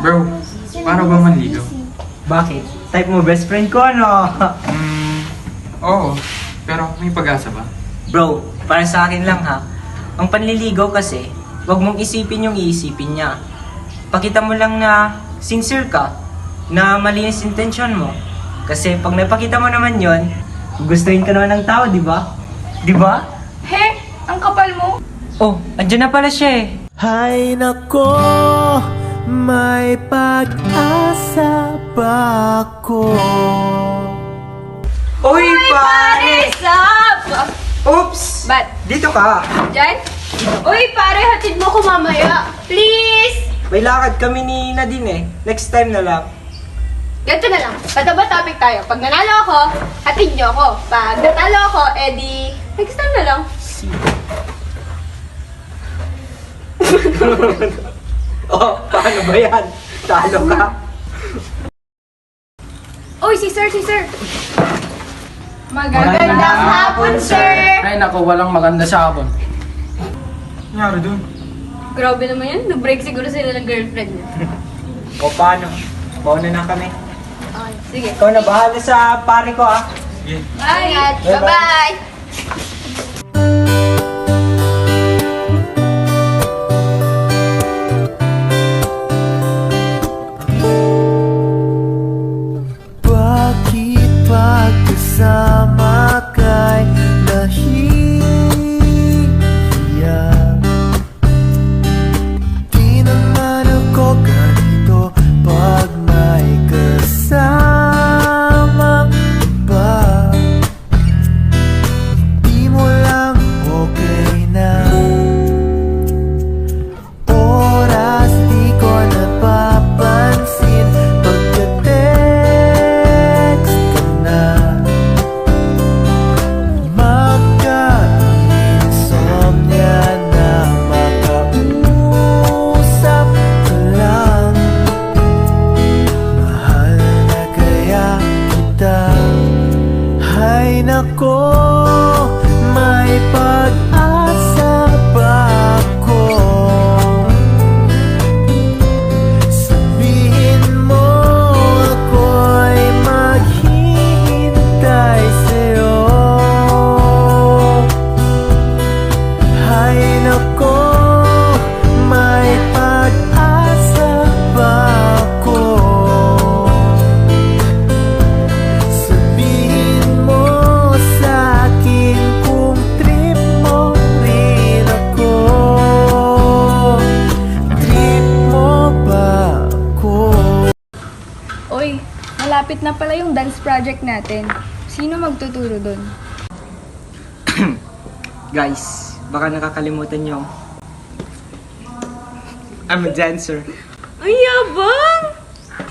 Bro, paano ba manligaw? Bakit? Type mo best friend ko, ano? Oo. Pero may pag-asa ba? Bro, para sa akin lang ha. Ang panliligaw kasi, wag mong isipin yung iisipin niya. Pakita mo lang na sincere ka, na malinis intention mo. Kasi pag napakita mo naman yon, gustuhin ka naman ng tao, di ba? Di ba? He, ang kapal mo. Oh, andyan na pala siya eh. Hay nako, may pag-asa ba ako? Uy, pare! Sup? Oops! Ba't? Dito ka. Diyan? Uy, pare, hatid mo ko mamaya. Please! May lakad kami ni Nadine eh. Next time na lang. Ganito na lang. Pataba topic tayo. Pag nanalo ako, hatid niyo ako. Pag natalo ako, edi, next time na lang. Oh, paano ba yan? Talo ka. Uy, si sir, si sir. Magandang hapon, sir. Ay nako, walang maganda sa hapon. Nangyari dun? Grabe naman yan. Nag-break siguro sila ng girlfriend niya. O paano? Mauna na kami. Okay, sige. Ikaw na bahala sa pare ko ah. Sige. Bye. Bye-bye. Bye-bye. Bakit pagkasama kay nahihiya? Di naman ako ganito pag may kasama iba. Di mo lang okay na. Oras di ko napapansin pagka-text ka na. Magka-insomnia na makausap ka lang. Mahal na kaya kita. Hay nako, may pag-asa ba ako? Sabihin mo ako'y maghihintay sa'yo. Hay nako, may pag-asa ba ako? Sabihin mo sa'kin kung trip mo rin ako. Trip mo ba ako? Oy, malapit na pala yung dance project natin. Sino magtuturo doon? Guys, baka nakakalimutan nyo. I'm a dancer. Ay, yabang!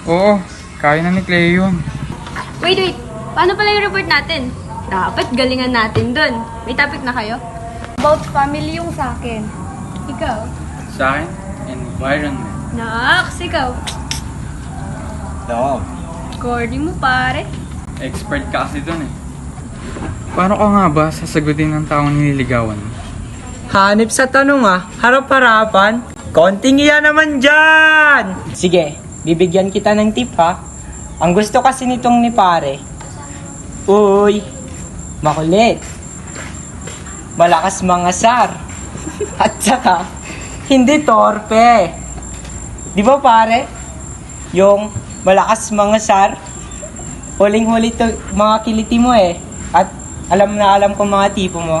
Oo, kaya na ni Cleo yun. Wait. Paano pala yung report natin? Dapat galingan natin dun. May topic na kayo? About family yung sa akin. Ikaw? Sa akin, environment. Naks, ikaw. Dog. Corny mo pare. Expert ka kasi dun eh. Paano ka nga ba sasagutin ng taong nililigawan? Hanip sa tanong ah, harap-harapan. Konting iya naman dyan! Sige, bibigyan kita ng tip ha. Ang gusto kasi nitong ni pare, uy, makulit, malakas mangasar, at saka, hindi torpe. Di ba pare? Yung malakas mangasar, huling-huli to mga kiliti mo eh. At alam na alam ko mga tipo mo.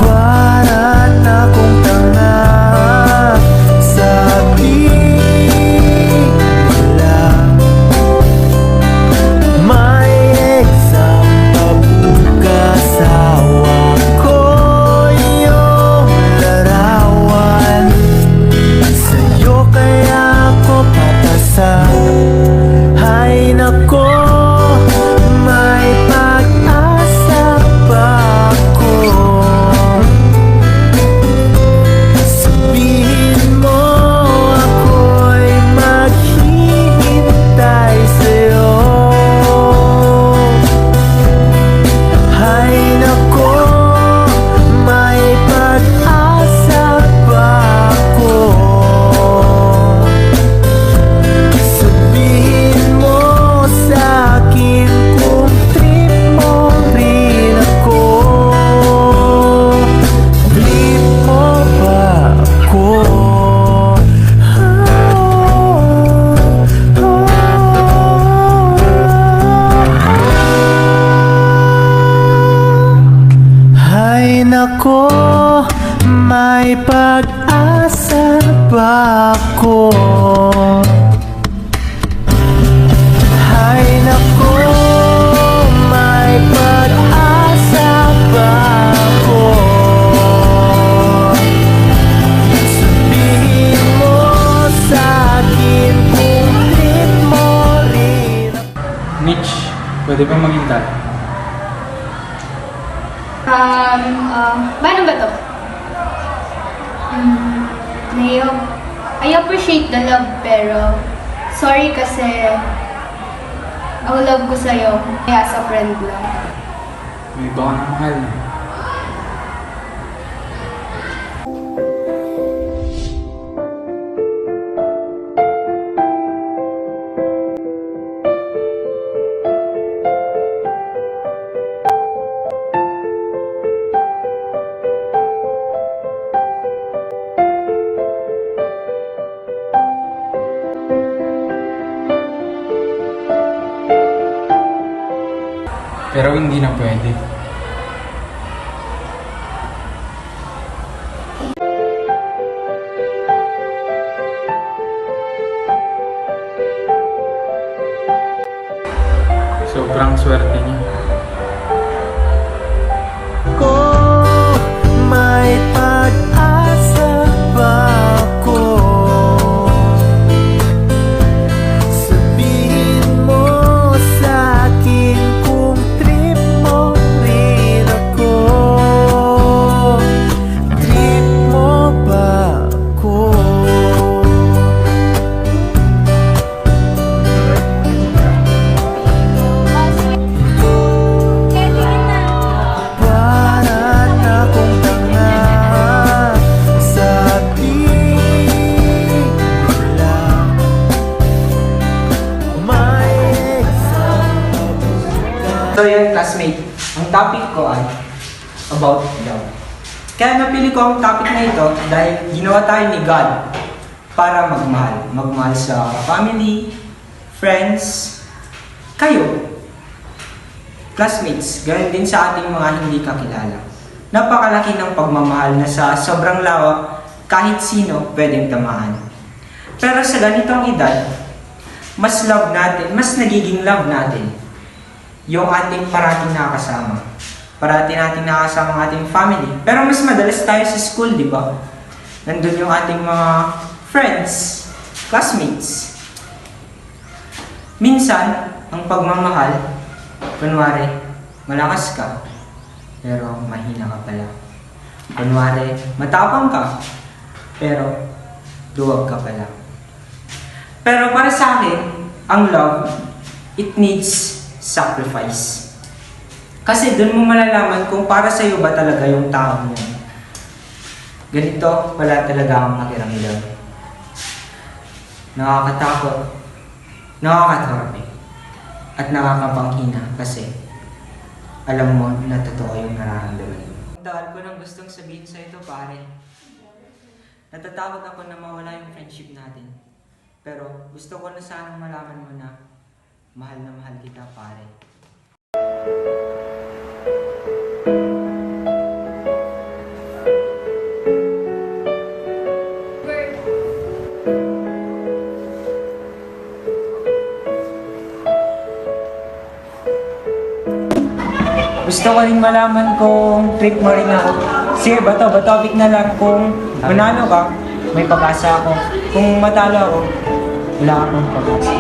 Para na kong tanga sa pila. May exam pa bukas, hawak ko yung larawan. Sa'yo kaya ako papasa. Hay nako, Mitch, pwede ba maghintay? Paano ba to? Neo, I appreciate the love, pero sorry kasi ang love ko sa'yo, kaya sa friend lang. May iba ka na mahal na. Pero hindi na pwede. Sobrang swerte niya. Ko may pag-asa pa ako. Sabihin mo sa akin kung trip mo rin ako. Trip mo ba ako? Para na kong tanga sa bigla. May exam So yun, classmate, ang topic ko ay about love. Kaya napili ko ang topic na ito dahil ginawa tayo ni God para magmahal. Magmahal sa family, friends, kayo, classmates, ganoon din sa ating mga hindi kakilala. Napakalaki ng pagmamahal na sa sobrang lawak kahit sino pwedeng tamaan. Pero sa ganitong edad, mas love natin, mas nagiging love natin yung ating parating nakakasama. Parating nating nakakasama ang ating family. Pero mas madalas tayo sa school, di ba? Nandun yung ating mga friends, classmates. Minsan, ang pagmamahal, kunwari, malakas ka, pero mahina ka pala. Kunwari, matapang ka, pero duwag ka pala. Pero para sa akin, ang love, it needs sacrifice. Kasi doon mo malalaman kung para sa'yo ba talaga yung tao mo. Ganito wala talaga ang nakiramdam. Nakakatakot, nakakatorpe, at nakakapanghina kasi alam mo na totoo yung nararamdaman mo. Ang tagal ko nang gustong sabihin sa ito, pare. Natatakot ako na mawala yung friendship natin. Pero gusto ko na sanang malaman mo na mahal na mahal kita, pare. Gusto ko rin malaman kung trip mo rin ako. Sige, topic na lang. Kung manalo ka, may pag-asa ako. Kung matalo ako, wala akong pag-asa.